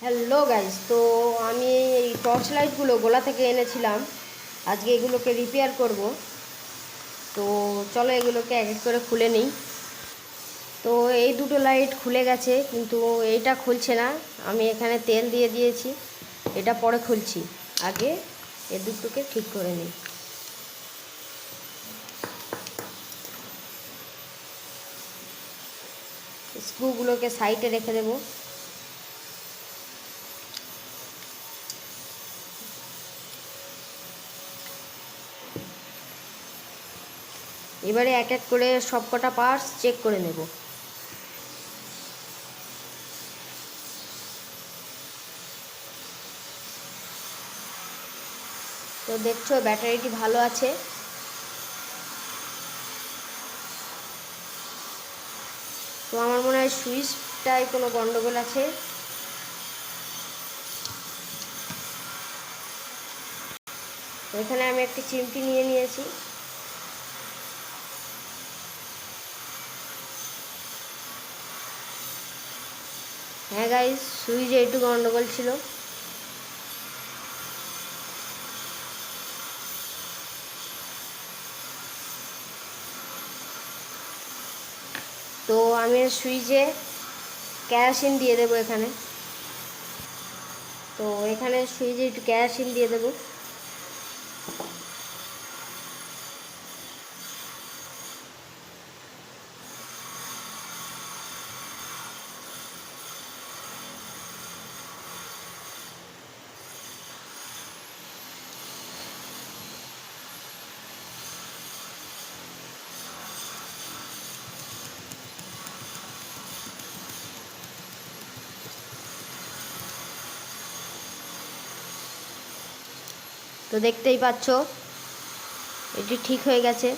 Hello guys, তো আমি এই টর্চ লাইটগুলো গোলা থেকে এনেছিলাম। আজকে এগুলোকে রিপেয়ার করব। তো চলো এগুলোকে এক এক করে খুলে নিই। তো এই দুটো লাইট খুলে গেছে, কিন্তু এইটা খুলছে না। আমি এখানে তেল দিয়ে দিয়েছি, এটা পরে খুলছি। আগে এ দুটোকে ঠিক করে নিই। স্ক্রুগুলোকে সাইডে রেখে দেবো। এবারে এক এক করে সব কটা পার্টস চেক করে নেব। তো দেখছো ব্যাটারিটি ভালো আছে। তো আমার মনে হয় সুইচটায় কোনো গন্ডগোল আছে। তো এখানে আমি একটি চিমটি নিয়ে নিয়েছি। হ্যাঁ গাইস, সুইচে একটু গন্ডগোল ছিল। তো আমি সুইচে কেরোসিন দিয়ে দেবো এখানে। তো এখানে সুইচে একটু কেরোসিন দিয়ে দেবো। তো দেখতেই পাচ্ছ এটি ঠিক হয়ে গেছে।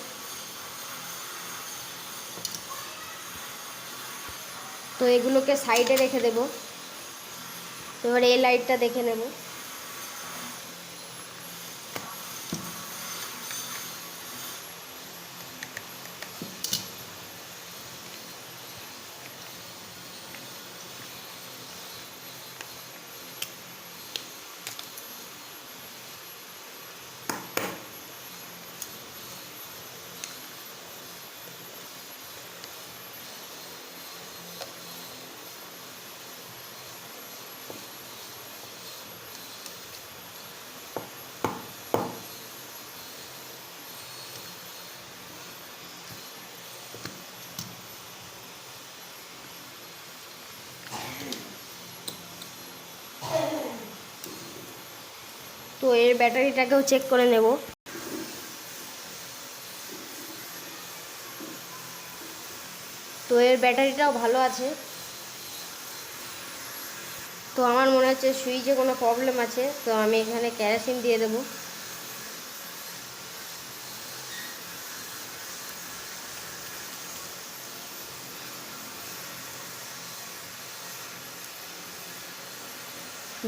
তো এগুলোকে সাইডে রেখে দেব। তো এবার এই লাইটটা দেখে নেব। তো এর ব্যাটারিটাকেও চেক করে নেব। তো এর ব্যাটারিটাও ভালো আছে। তো আমার মনে হচ্ছে সুইচে কোনো প্রবলেম আছে। তো আমি এখানে কেরোসিন দিয়ে দেবো।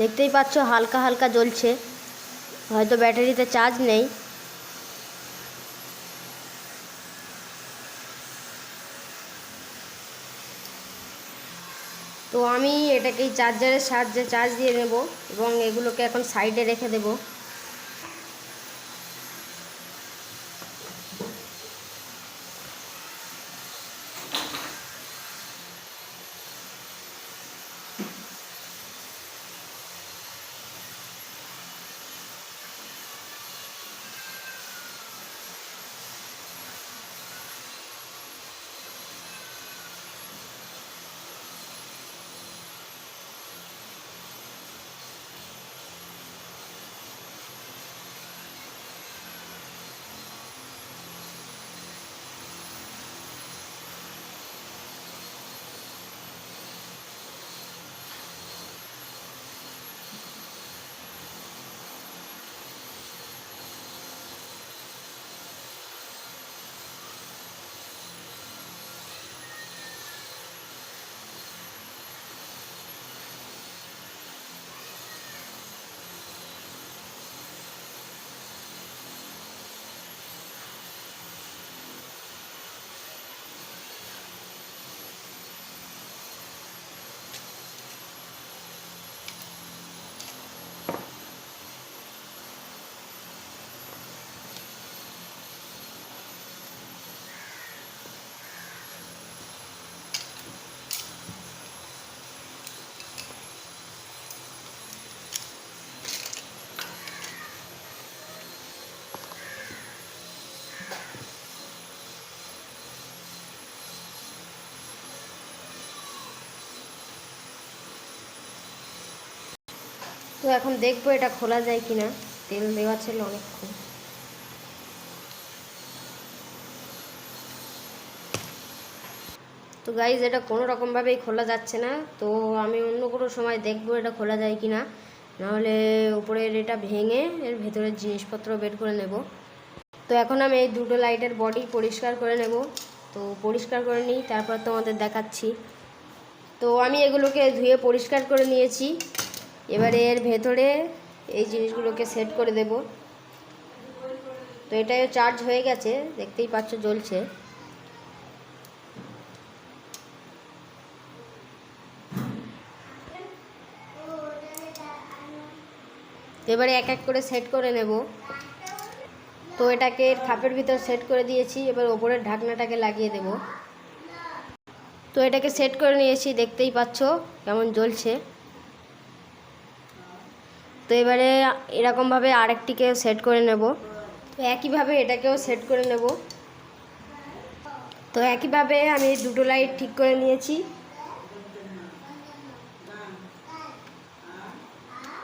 দেখতেই পাচ্ছ হালকা হালকা জ্বলছে, হয়তো ব্যাটারিতে চার্জ নেই। তো আমি এটাকে চার্জারের সাহায্যে চার্জ দিয়ে নেব এবং এগুলোকে এখন সাইডে রেখে দেব। তো এখন দেখবো এটা খোলা যায় কিনা, তেল দেওয়া ছিল অনেকক্ষণ। তো গাইজ এটা কোনো রকমভাবেই খোলা যাচ্ছে না, তো আমি অন্য কোনো সময় দেখবো এটা খোলা যায় কি না, নাহলে উপরের এটা ভেঙে এর ভেতরের জিনিসপত্র বের করে নেব। তো এখন আমি এই দুটো লাইটের বডি পরিষ্কার করে নেব। তো পরিষ্কার করে নিই, তারপর তোমাদের দেখাচ্ছি। তো আমি এগুলোকে ধুয়ে পরিষ্কার করে নিয়েছি। এবারে এর ভেতরে এই জিনিসগুলোকে সেট করে দেব। তো এটাও চার্জ হয়ে গেছে, দেখতেই পাচ্ছ জ্বলছে। এবারে এক এক করে সেট করে নেব। তো এটাকে খাপের ভিতর সেট করে দিয়েছি, এবার ওপরের ঢাকনাটাকে লাগিয়ে দেব। তো এটাকে সেট করে নিয়েছি, দেখতেই পাচ্ছ কেমন জ্বলছে। তো এবারে এরকমভাবে আরেকটিকে সেট করে নেব। তো একইভাবে এটাকেও সেট করে নেব। তো একইভাবে আমি দুটো লাইট ঠিক করে নিয়েছি।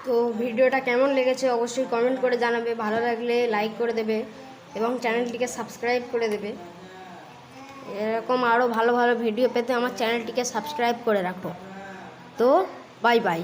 তো ভিডিওটা কেমন লেগেছে অবশ্যই কমেন্ট করে জানাবে, ভালো লাগলে লাইক করে দেবে এবং চ্যানেলটিকে সাবস্ক্রাইব করে দেবে। এরকম আরও ভালো ভালো ভিডিও পেতে আমার চ্যানেলটিকে সাবস্ক্রাইব করে রাখো। তো বাই বাই।